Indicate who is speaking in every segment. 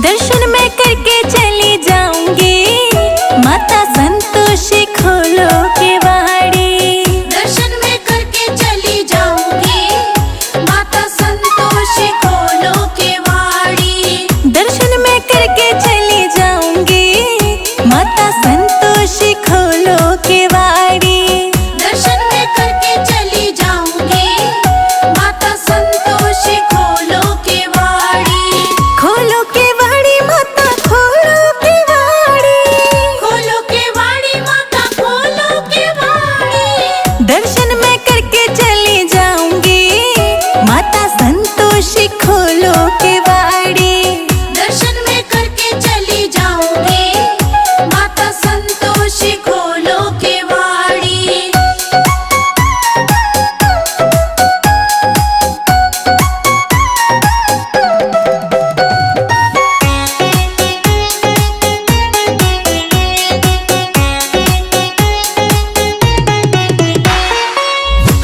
Speaker 1: दर्शन मैं करके चली जाऊंगी, माता संतोषी खोलो केवाड़ी।
Speaker 2: दर्शन मैं करके चली जाऊंगी, माता संतोषी खोलो केवाड़ी।
Speaker 1: दर्शन मैं करके चली जाऊंगी, माता संतोषी खोलो केवाड़ी।
Speaker 2: दर्शन मैं करके चली जाऊंगी, माता संतोषी खोलो केवाड़ी।
Speaker 1: खोलो केवाड़ी माता खोलो केवाड़ी,
Speaker 2: खोलो केवाड़ी माता खोलो केवाड़ी।
Speaker 1: दर्शन मैं करके चली जाऊंगी, माता संतोषी खोलो केवाड़ी।
Speaker 2: दर्शन मैं करके चली जाऊंगी, माता संतोषी खोलो केवाड़ी।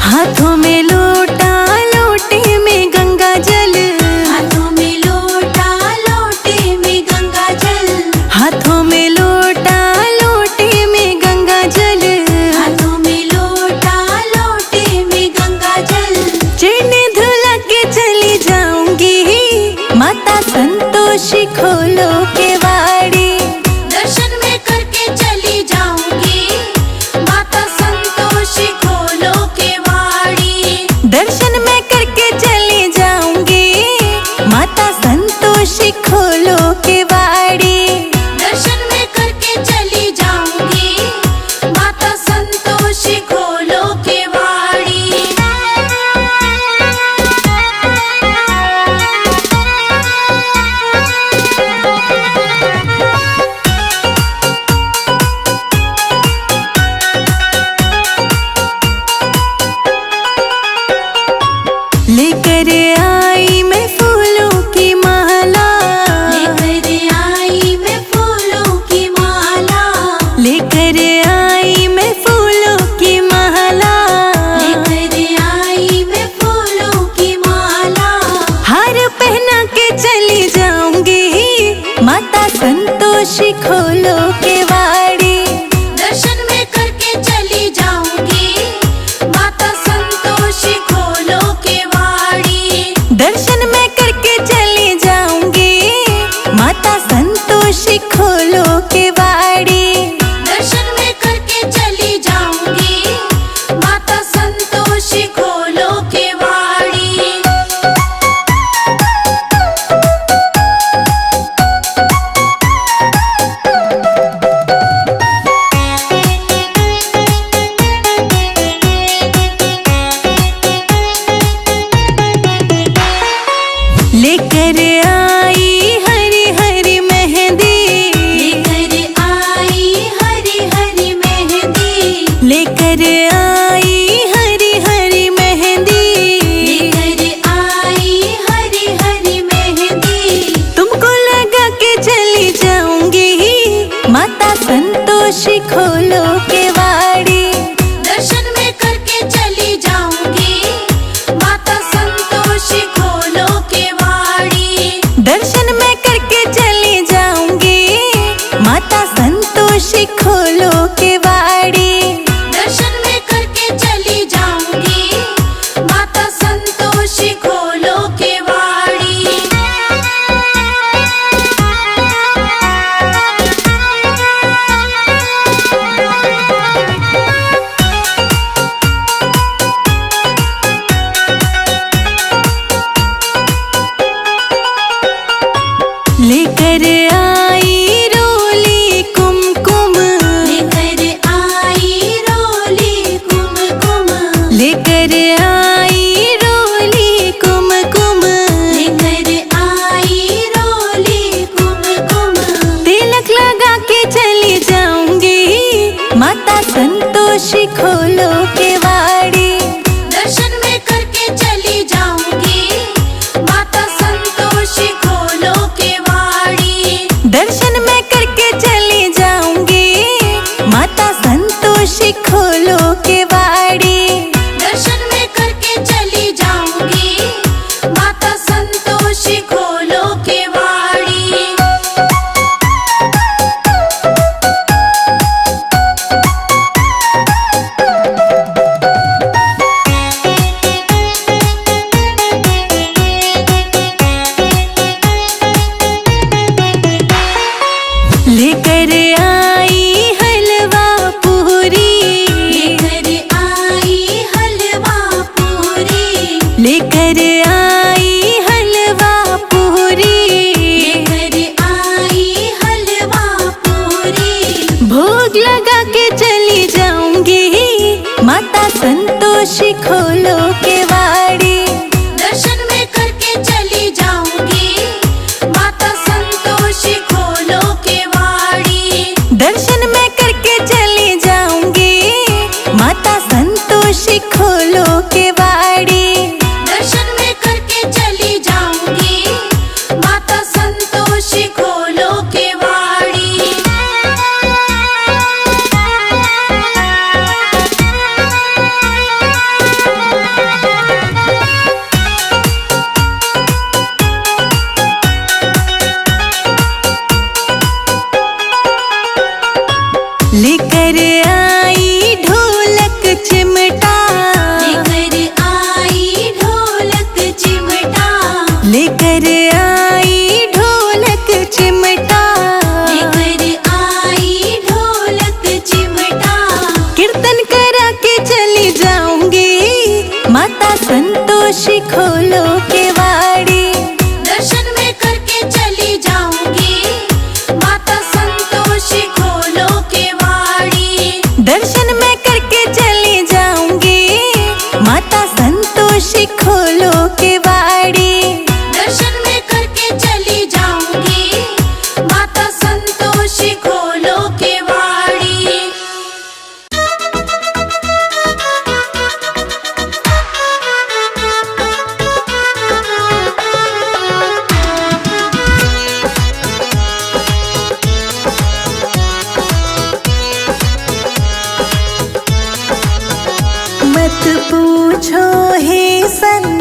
Speaker 1: हाथों में लोटा लोटे में गंगा जल,
Speaker 2: हाथों में लोटा लोटे में गंगा जल।
Speaker 1: हाथों में लोटा लोटे में गंगा जल।
Speaker 2: हाथों में लोटा लोटे में गंगा जल।
Speaker 1: चरण धुला के चली जाऊंगी, माता संतोषी खोलो केवाड़ी।
Speaker 2: दर्शन मैं करके चली जाऊंगी, माता संतोषी खोलो केवाड़ी।
Speaker 1: दर्शन मैं करके चली जाऊंगी, माता संतोषी खोलो केवाड़ी।
Speaker 2: दर्शन मैं करके चली जाऊंगी, माता संतोषी खोलो केवाड़ी।
Speaker 1: लेकर आई मैं फूलों की माला,
Speaker 2: लेकर आई मैं फूलों की माला।
Speaker 1: लेकर आई मैं फूलों की माला।
Speaker 2: लेकर आई मैं फूलों की माला।
Speaker 1: हार पहना के चली जाऊंगी, माता संतोषी खोलो केवाड़ी।
Speaker 2: दर्शन मैं करके चली जाऊंगी, माता संतोषी खोलो केवाड़ी।
Speaker 1: दर्शन मैं करके चली जाऊंगी, माता संतोषी खोलो केवाड़ी।
Speaker 2: दर्शन मैं करके चली जाऊंगी, माता संतोषी खोलो केवाड़ी।
Speaker 1: लेकर आई हरी हरी मेहंदी,
Speaker 2: लेकर आई हरी हरी मेहंदी।
Speaker 1: लेकर आई हरी हरी मेहंदी।
Speaker 2: लेकर आई हरी हरी मेहंदी।
Speaker 1: तुमको लगा के चली जाऊंगी, माता संतोषी खोलो केवाड़ी।
Speaker 2: दर्शन मैं करके चली जाऊंगी, माता संतोषी खोलो केवाड़ी।
Speaker 1: दर्शन मैं करके चली जाऊंगी, माता संतोषी खोलो केवाड़ी।
Speaker 2: दर्शन मैं करके चली जाऊंगी, माता संतोषी खोलो केवाड़ी।
Speaker 1: लेकर आई रोली कुमकुम,
Speaker 2: लेकर आई रोली कुमकुम।
Speaker 1: लेकर आई रोली कुमकुम।
Speaker 2: लेकर आई रोली कुमकुम।
Speaker 1: तिलक लगा के चली जाऊंगी, माता संतोषी खोलो केवाड़ी।
Speaker 2: दर्शन मैं करके चली जाऊंगी, माता संतोषी खोलो केवाड़ी।
Speaker 1: दर्शन खोलो केवाड़ी।
Speaker 2: दर्शन में करके चली जाऊंगी, माता संतोषी खोलो केवाड़ी।
Speaker 1: दर्शन में करके चली जाऊंगी, माता संतोषी खोलो केवाड़ी।
Speaker 2: दर्शन में करके चली जाऊंगी, माता संतोषी खोलो केवाड़ी।
Speaker 1: लेकर आई ढोलक चिमटा,
Speaker 2: लेकर आई ढोलक चिमटा,
Speaker 1: लेकर आई ढोलक चिमटा।
Speaker 2: लेकर आई ढोलक चिमटा।
Speaker 1: कीर्तन करा के चली जाऊंगी, माता संतोषी खोलो केवाड़ी।
Speaker 2: दर्शन में करके चली जाऊंगी, माता संतोषी खोलो केवाड़ी।
Speaker 1: दर्शन में करके चली जाऊंगी, माता संतोषी खोलो केवाड़ी।
Speaker 2: दर्शन में करके चली जाऊंगी, माता संतोषी खोलो केवाड़ी।
Speaker 1: मत पूछो हे संत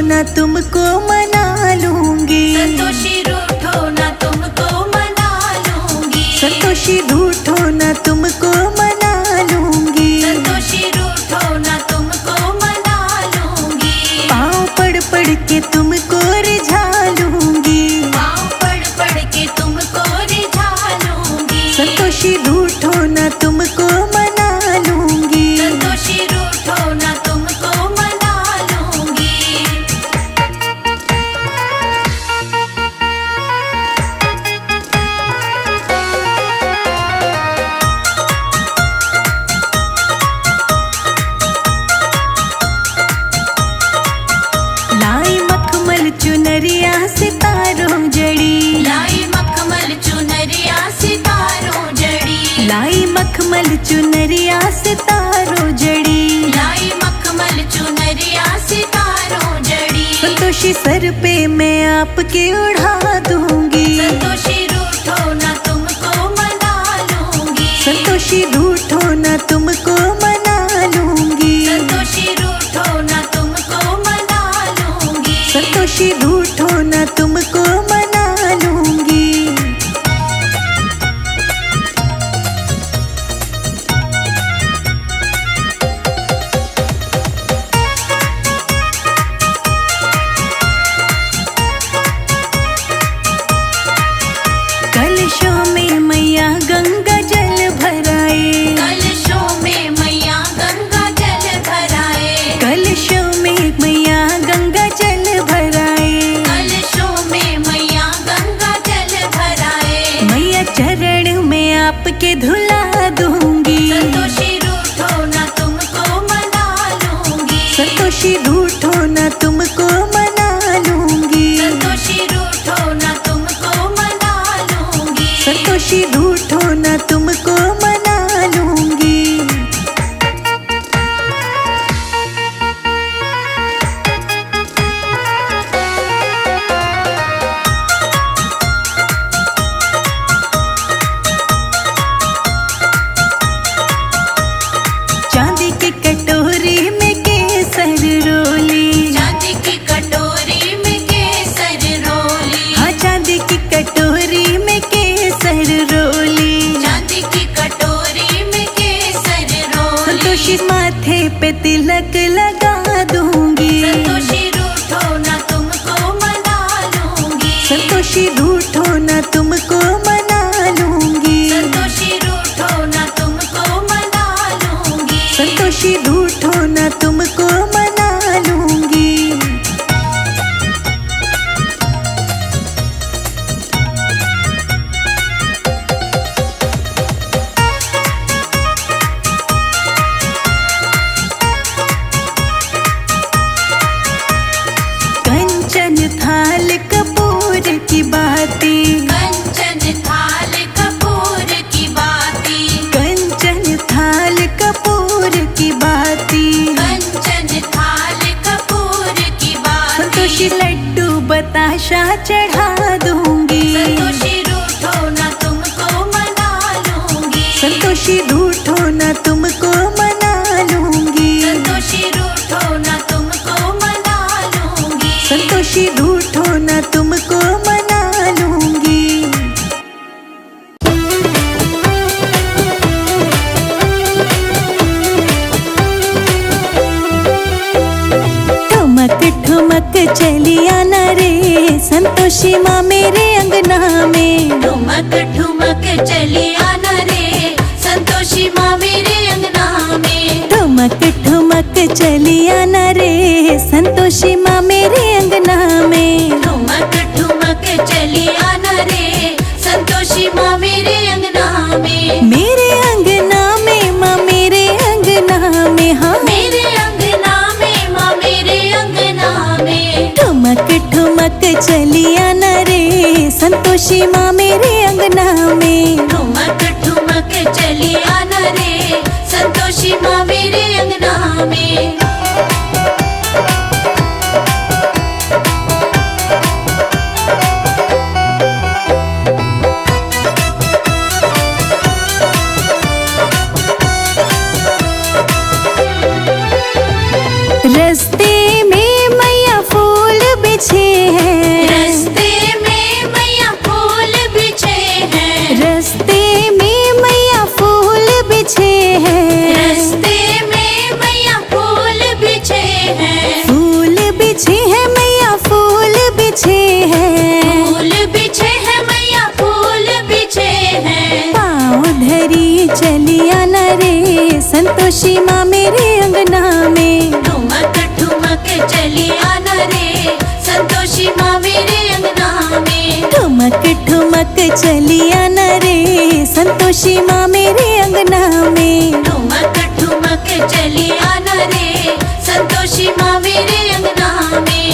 Speaker 1: ना तुमको मना लूंगी।
Speaker 2: संतोषी रूठो ना तुमको मना लूंगी।
Speaker 1: संतोषी रूठो ना तुमको मना लूंगी।
Speaker 2: संतोषी रूठो ना तुमको मना लूंगी।
Speaker 1: पाँव पड़ के तुमको रिझा लूंगी।
Speaker 2: पाँव पड़ के तुमको रिझा लूंगी।
Speaker 1: संतोषी रूठो ना तुमको मना लूंगी।
Speaker 2: संतोषी रूठो ना तुमको मना लूंगी।
Speaker 1: लाई मखमल चुनरिया सितारों जड़ी।
Speaker 2: लाई मखमल चुनरिया सितारों जड़ी।
Speaker 1: लाई मखमल चुनरिया सितारों जड़ी।
Speaker 2: लाई मखमल चुनरिया सितारों जड़ी।
Speaker 1: संतोषी सर पे मैं आपके उड़ा दूंगी।
Speaker 2: संतोषी रूठो ना तुमको मना लूंगी।
Speaker 1: संतोषी रूठो ना तुमको मना लूंगी।
Speaker 2: संतोषी रूठो ना तुमको मना लूंगी।
Speaker 1: संतोषी रूठो ना तुमको मना लूंगी। कलशों में मैया गंगा जल भराए।
Speaker 2: कलशों में मैया गंगा जल भराए।
Speaker 1: कलशों में मैया गंगा जल भराए।
Speaker 2: कलशों में मैया गंगा जल भराए।
Speaker 1: मैया चरण में आपके धुला दूंगी।
Speaker 2: संतोषी रूठो ना तुमको मना लूंगी।
Speaker 1: संतोषी रूठो ना तुमको मना लूंगी।
Speaker 2: संतोषी रूठो ना तुमको मना लूंगी।
Speaker 1: संतोषी रूठो ना तुमको मना लूंगी। चांदी की कटोरी में केसर रोली।
Speaker 2: चांदी की कटोरी में केसर रोली।
Speaker 1: हाँ चांदी की कटोरी में केसर रोली।
Speaker 2: चांदी की कटोरी में केसर रोली।
Speaker 1: संतोषी माथे पे तिलक लगा दूंगी।
Speaker 2: संतोषी रूठो ना तुमको मना लूंगी।
Speaker 1: संतोषी रूठो ना तुमको मना लूंगी।
Speaker 2: संतोषी रूठो ना तुमको मना लूंगी।
Speaker 1: संतोषी रूठो ना तुमको मना लूंगी। कंचन थाल कपूर की बाती।
Speaker 2: कंचन थाल कपूर की बाती।
Speaker 1: कंचन थाल कपूर की बाती।
Speaker 2: कंचन थाल कपूर की बाती।
Speaker 1: संतोषी लड्डू बताशा चढ़ा दूंगी।
Speaker 2: संतोषी रूठो ना तुमको मना लूंगी।
Speaker 1: संतोषी रूठो ना तुमको मना लूंगी।
Speaker 2: संतोषी रूठो ना तुमको मना लूंगी।
Speaker 1: संतोषी रूठो ना तुमको मना लूंगी। ठुमक ठुमक चली आना रे संतोषी माँ मेरे अंगना में।
Speaker 2: ठुमक ठुमक चली आना रे संतोषी माँ मेरे अंगना में।
Speaker 1: ठुमक ठुमक चली आना रे संतोषी माँ मेरे अंगना में।
Speaker 2: ठुमक ठुमक चली आना रे संतोषी माँ मेरे अंगना में।
Speaker 1: मेरे अंगना में माँ मेरे अंगना में। हाँ
Speaker 2: मेरे अंगना में माँ मेरे अंगना में।
Speaker 1: ठुमक ठुमक चली आना रे संतोषी माँ मेरे अंगना में।
Speaker 2: ठुमक ठुमक चली आना रे संतोषी माँ मेरे अंगना में।
Speaker 1: रस्ते में मैया फूल संतोषी माँ मेरे अंगना में।
Speaker 2: ठुमक ठुमक चली आना रे संतोषी माँ मेरे अंगना में।
Speaker 1: ठुमक ठुमक चली आना रे संतोषी माँ मेरे अंगना में।
Speaker 2: ठुमक ठुमक चली आना रे संतोषी माँ मेरे अंगना में।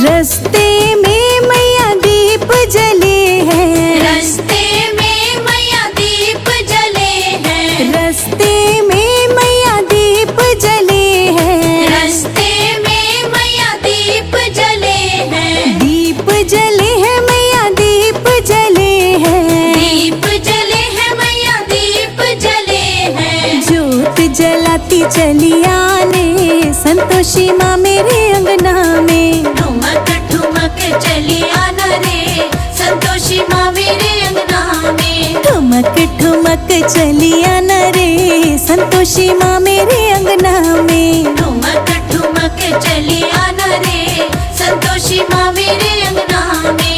Speaker 1: रस्ते में मैया दीप जले हैं।
Speaker 2: रस्ते में मैया दीप जले हैं।
Speaker 1: रस्ते में मैया दीप जले हैं।
Speaker 2: रस्ते में मैया दीप जले हैं।
Speaker 1: दीप जले हैं मैया दीप जले हैं।
Speaker 2: दीप जले हैं मैया दीप जले हैं।
Speaker 1: ज्योत जलाती चली आने संतोषी माँ मेरे अंगना में।
Speaker 2: ठुमक ठुमक चली आना रे संतोषी माँ मेरे अंगना में।
Speaker 1: ठुमक ठुमक चली आना रे संतोषी माँ मेरे अंगना में।
Speaker 2: ठुमक ठुमक चली आना रे संतोषी माँ मेरे अंगना में।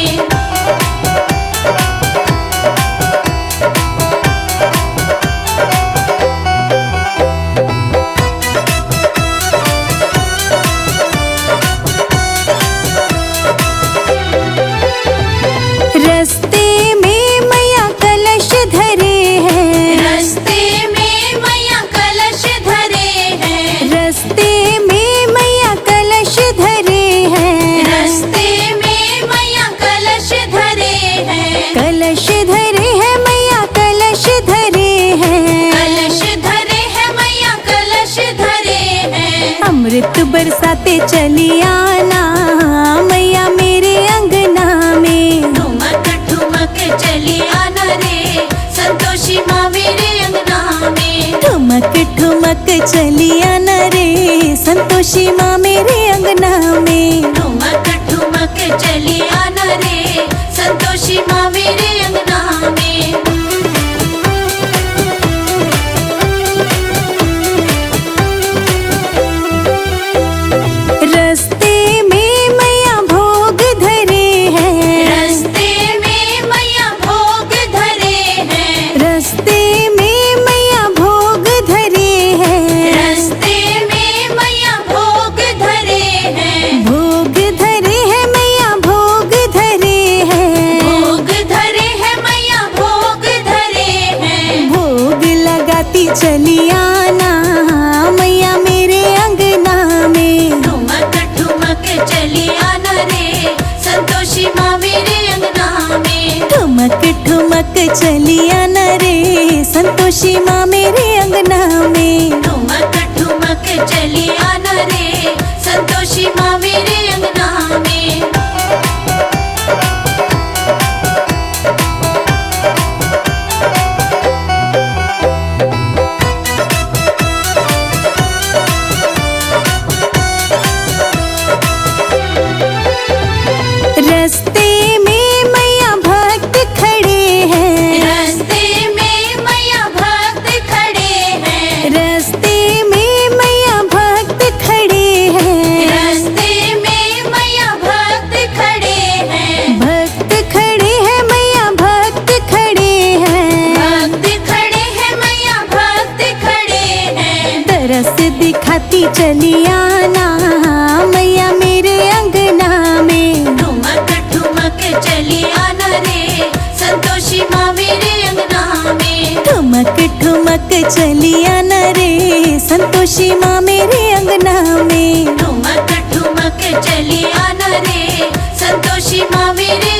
Speaker 1: रस्ते में मैया कलश धरे हैं।
Speaker 2: रस्ते में मैया कलश धरे हैं।
Speaker 1: रस्ते में मैया कलश धरे हैं।
Speaker 2: रस्ते में मैया कलश धरे हैं।
Speaker 1: कलश धरे हैं मैया कलश धरे हैं।
Speaker 2: कलश धरे हैं मैया कलश धरे हैं।
Speaker 1: अमृत बरसाते चली आना मैया मेरे अंगना में।
Speaker 2: ठुमक ठुमक चली आना रे संतोषी माँ मेरे अंगना में।
Speaker 1: ठुमक ठुमक चली आना रे संतोषी माँ मेरे अंगना में।
Speaker 2: ठुमक ठुमक चली आना रे संतोषी माँ मेरे अंगना में।
Speaker 1: रस्ते में मैया भोग धरे हैं।
Speaker 2: रस्ते में मैया भोग धरे हैं।
Speaker 1: रस्ते में मैया भोग धरे हैं।
Speaker 2: रस्ते में मैया भोग धरे हैं।
Speaker 1: भोग धरे हैं मैया भोग धरे हैं।
Speaker 2: भोग धरे हैं मैया भोग धरे हैं।
Speaker 1: भोग लगाती चली आना मैया मेरे अंगना में।
Speaker 2: ठुमक ठुमक चली आना रे संतोषी माँ मेरे अंगना में।
Speaker 1: ठुमक ठुमक चली आना रे संतोषी माँ मेरे अंगना में।
Speaker 2: ठुमक ठुमक चली आना रे संतोषी माँ मेरे अंगना में।
Speaker 1: रस्ते में मैया भक्त खड़े हैं।
Speaker 2: रस्ते में मैया भक्त खड़े हैं।
Speaker 1: रस्ते में मैया भक्त खड़े हैं।
Speaker 2: रस्ते में मैया भक्त खड़े हैं।
Speaker 1: भक्त खड़े हैं मैया भक्त खड़े हैं।
Speaker 2: भक्त खड़े हैं मैया भक्त खड़े हैं।
Speaker 1: तरस दिखाती चली आना मैया मेरे अंगना में।
Speaker 2: ठुमक ठुमक चली आना रे संतोषी माँ मेरे अंगना में।
Speaker 1: ठुमक ठुमक चली आना रे संतोषी माँ मेरे अंगना में।
Speaker 2: ठुमक ठुमक चली आना रे संतोषी माँ मेरे